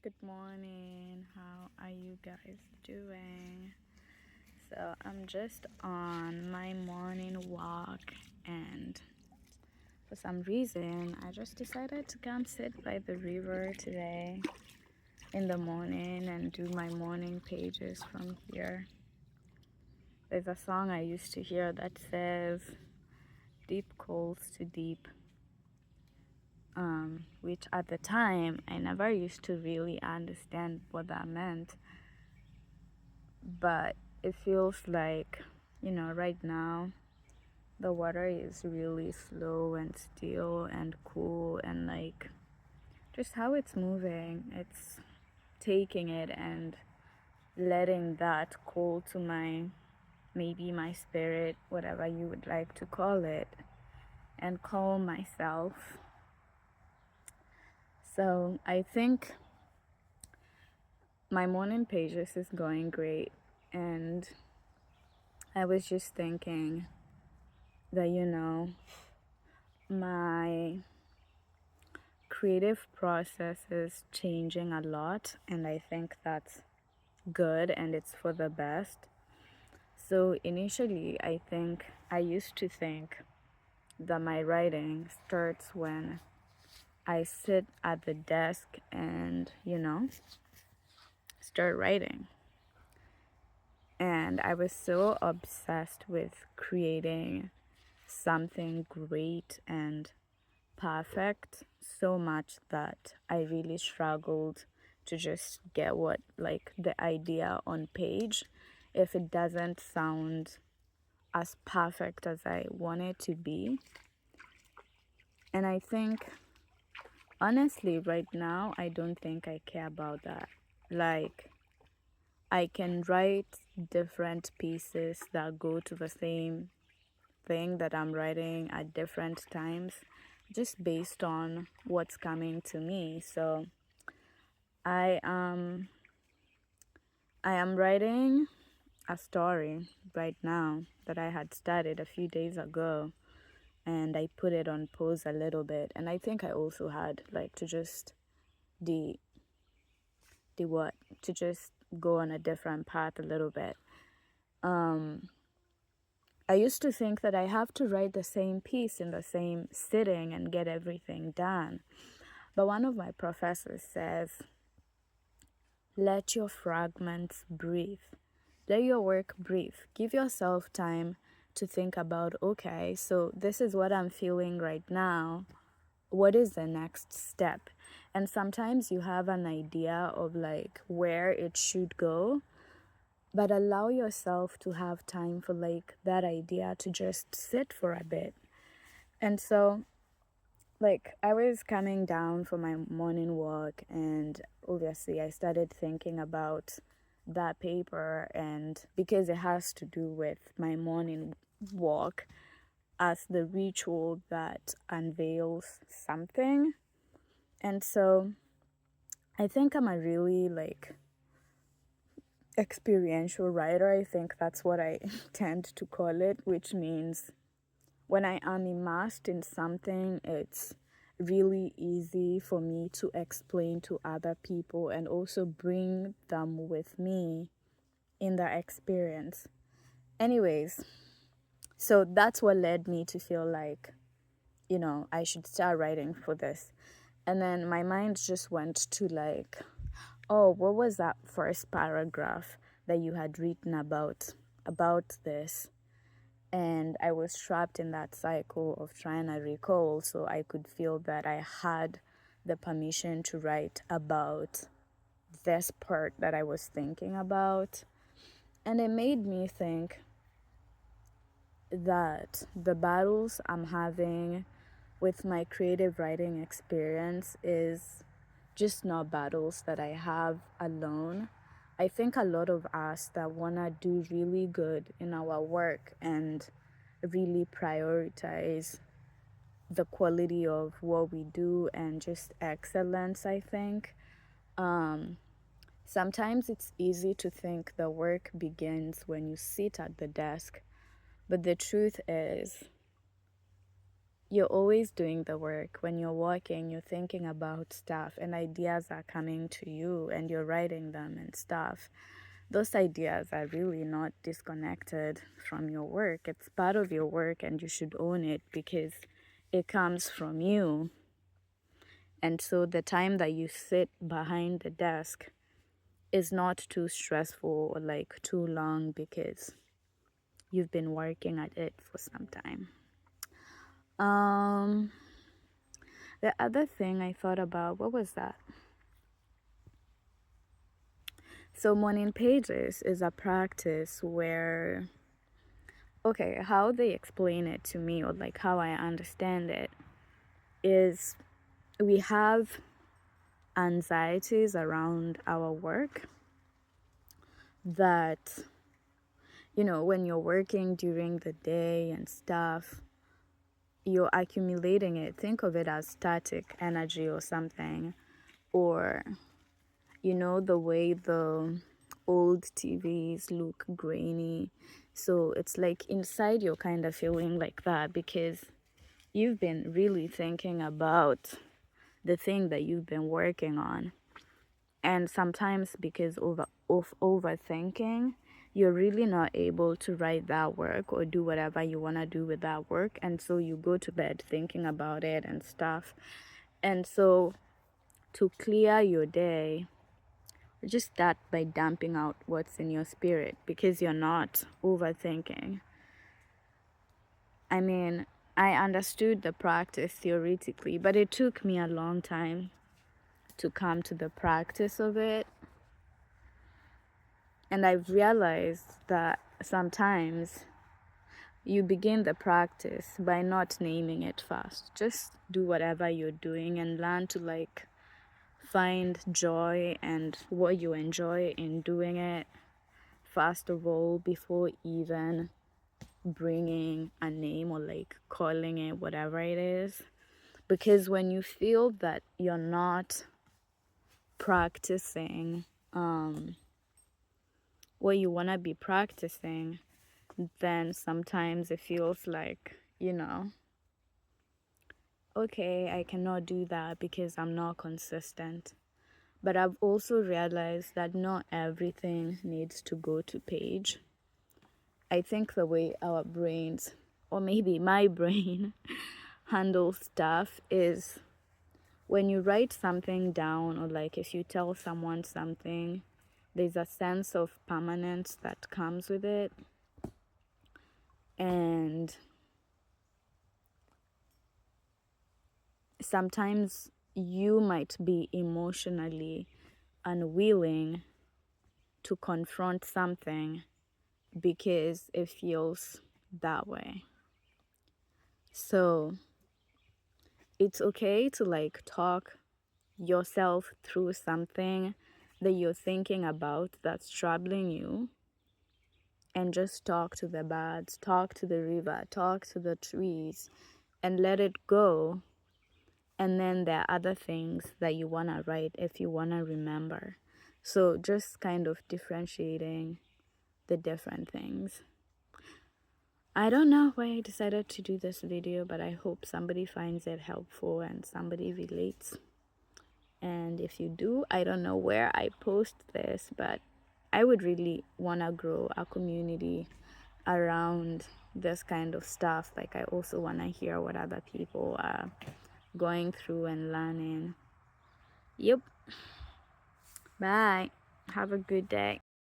Good morning. How are you guys doing? So, I'm just on my morning walk, and for some reason, I just decided to come sit by the river today in the morning and do my morning pages from here. There's a song I used to hear that says, "Deep calls to deep," which at the time I never used to really understand what that meant. But it feels like, right now the water is really slow and still and cool, and like just how it's moving, it's taking it and letting that call to maybe my spirit, whatever you would like to call it, and calm myself. So I think my morning pages is going great, and I was just thinking that my creative process is changing a lot, and I think that's good and it's for the best. So initially, I used to think that my writing starts when I sit at the desk and start writing. And I was so obsessed with creating something great and perfect, so much that I really struggled to just get the idea on page if it doesn't sound as perfect as I want it to be. And I think, honestly, right now, I don't think I care about that. Like, I can write different pieces that go to the same thing that I'm writing at different times, just based on what's coming to me. So I um I am writing a story right now that I had started a few days ago, and I put it on pause a little bit, and I think I also had like to just the the what to just go on a different path a little bit. I used to think that I have to write the same piece in the same sitting and get everything done. But one of my professors says, let your fragments breathe. Let your work breathe. Give yourself time to think about, okay, so this is what I'm feeling right now. What is the next step? And sometimes you have an idea of like where it should go, but allow yourself to have time for like that idea to just sit for a bit. And so, like, I was coming down for my morning walk, and obviously I started thinking about that paper, and because it has to do with my morning walk as the ritual that unveils something. And so I think I'm a really like experiential writer. I think that's what I tend to call it, which means when I am immersed in something, it's really easy for me to explain to other people and also bring them with me in the experience. Anyways, so that's what led me to feel like, I should start writing for this. And then my mind just went to like, oh, what was that first paragraph that you had written about this? And I was trapped in that cycle of trying to recall, so I could feel that I had the permission to write about this part that I was thinking about. And it made me think that the battles I'm having with my creative writing experience is just not battles that I have alone. I think a lot of us that want to do really good in our work and really prioritize the quality of what we do and just excellence, I think. Sometimes it's easy to think the work begins when you sit at the desk, but the truth is you're always doing the work. When you're working, you're thinking about stuff and ideas are coming to you and you're writing them and stuff. Those ideas are really not disconnected from your work. It's part of your work and you should own it because it comes from you. And so the time that you sit behind the desk is not too stressful or like too long because you've been working at it for some time. The other thing I thought about, what was that? So morning pages is a practice where, okay, how they explain it to me or like how I understand it is we have anxieties around our work that, you know, when you're working during the day and stuff, you're accumulating it. Think of it as static energy or something. Or, you know, the way the old TVs look grainy. So it's like inside you're kind of feeling like that because you've been really thinking about the thing that you've been working on. And sometimes because of overthinking, you're really not able to write that work or do whatever you want to do with that work. And so you go to bed thinking about it and stuff. And so to clear your day, just start by dumping out what's in your spirit because you're not overthinking. I mean, I understood the practice theoretically, but it took me a long time to come to the practice of it. And I've realized that sometimes you begin the practice by not naming it first. Just do whatever you're doing and learn to like find joy and what you enjoy in doing it first of all before even bringing a name or like calling it whatever it is. Because when you feel that you're not practicing what you want to be practicing, then sometimes it feels like, you know, okay, I cannot do that because I'm not consistent. But I've also realized that not everything needs to go to page. I think the way our brains, or maybe my brain, handles stuff is when you write something down, or like if you tell someone something, there's a sense of permanence that comes with it. And sometimes you might be emotionally unwilling to confront something because it feels that way. So it's okay to like talk yourself through something that you're thinking about that's troubling you, and just talk to the birds, talk to the river, talk to the trees, and let it go. And then there are other things that you want to write if you want to remember. So just kind of differentiating the different things. I don't know why I decided to do this video, but I hope somebody finds it helpful and somebody relates. And if you do, I don't know where I post this, but I would really want to grow a community around this kind of stuff. Like, I also want to hear what other people are going through and learning. Yep. Bye. Have a good day.